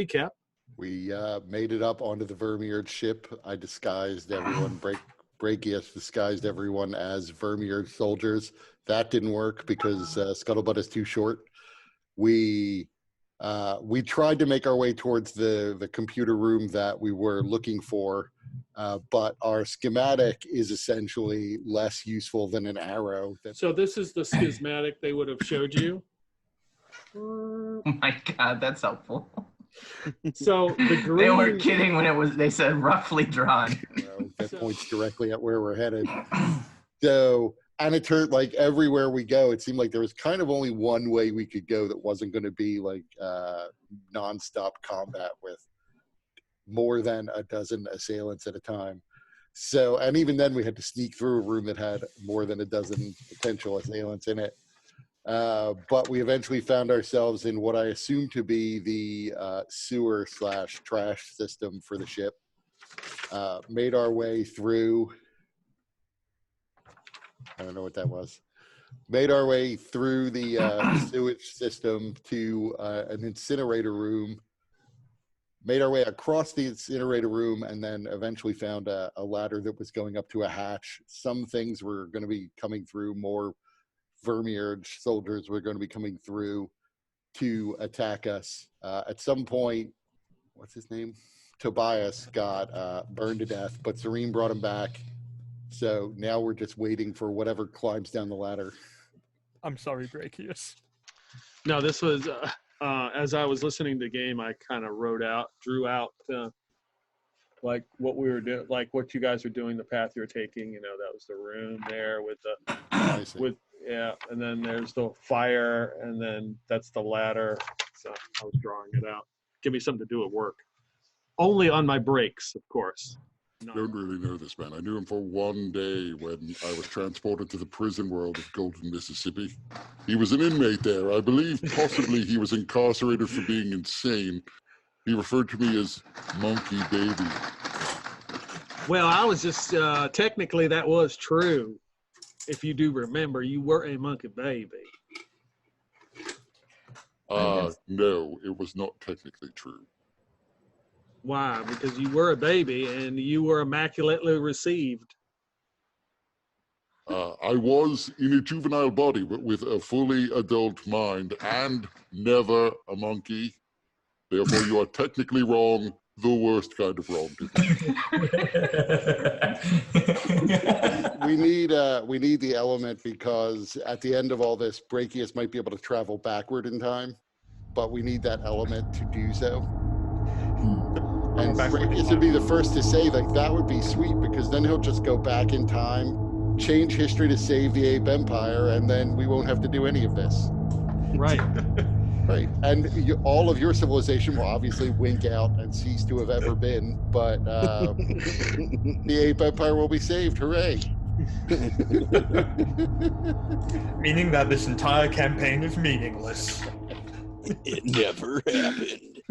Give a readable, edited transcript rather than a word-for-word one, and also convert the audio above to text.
recap. We made it up onto the Vermiurge ship. I disguised everyone. Brachius disguised everyone as Vermiurge soldiers. That didn't work because Scuttlebutt is too short. We tried to make our way towards the computer room that we were looking for, but our schematic is essentially less useful than an arrow. So this is the schematic they would have showed you. Oh my God, that's helpful. So the green... They weren't kidding when they said roughly drawn. That points directly at where we're headed. So, and it turned like everywhere we go, it seemed like there was kind of only one way we could go that wasn't going to be like nonstop combat with more than a dozen assailants at a time. So, and even then we had to sneak through a room that had more than a dozen potential assailants in it. But we eventually found ourselves in what I assume to be the sewer/trash system for the ship. Made our way through, I don't know what that was. Made our way through the sewage system to an incinerator room. Made our way across the incinerator room and then eventually found a ladder that was going up to a hatch. Some things were going to be coming through, more Vermiurge soldiers were going to be coming through to attack us. At some point, what's his name? Tobias got burned to death, but Serene brought him back. So now we're just waiting for whatever climbs down the ladder. I'm sorry, Brachius. No, this was, as I was listening to the game, I kind of drew out like what we were doing, like what you guys are doing, the path you're taking. You know, that was the room there with and then there's the fire, and then that's the ladder. So I was drawing it out. Give me something to do at work. Only on my breaks, of course. I don't really know this man. I knew him for one day when I was transported to the prison world of Golden, Mississippi. He was an inmate there. I believe possibly he was incarcerated for being insane. He referred to me as Monkey Baby. Well, I was just, technically that was true. If you do remember, you were a monkey baby. No, it was not technically true. Why? Because you were a baby and you were immaculately received. I was in a juvenile body, but with a fully adult mind and never a monkey. Therefore, you are technically wrong, the worst kind of wrong. We need the element because at the end of all this, Brachius might be able to travel backward in time, but we need that element to do so. And Brachius would be the first to say, like, that would be sweet because then he'll just go back in time, change history to save the Ape Empire, and then we won't have to do any of this. Right. Right. And all of your civilization will obviously wink out and cease to have ever been, but the Ape Empire will be saved. Hooray. Meaning that this entire campaign is meaningless. It never happened.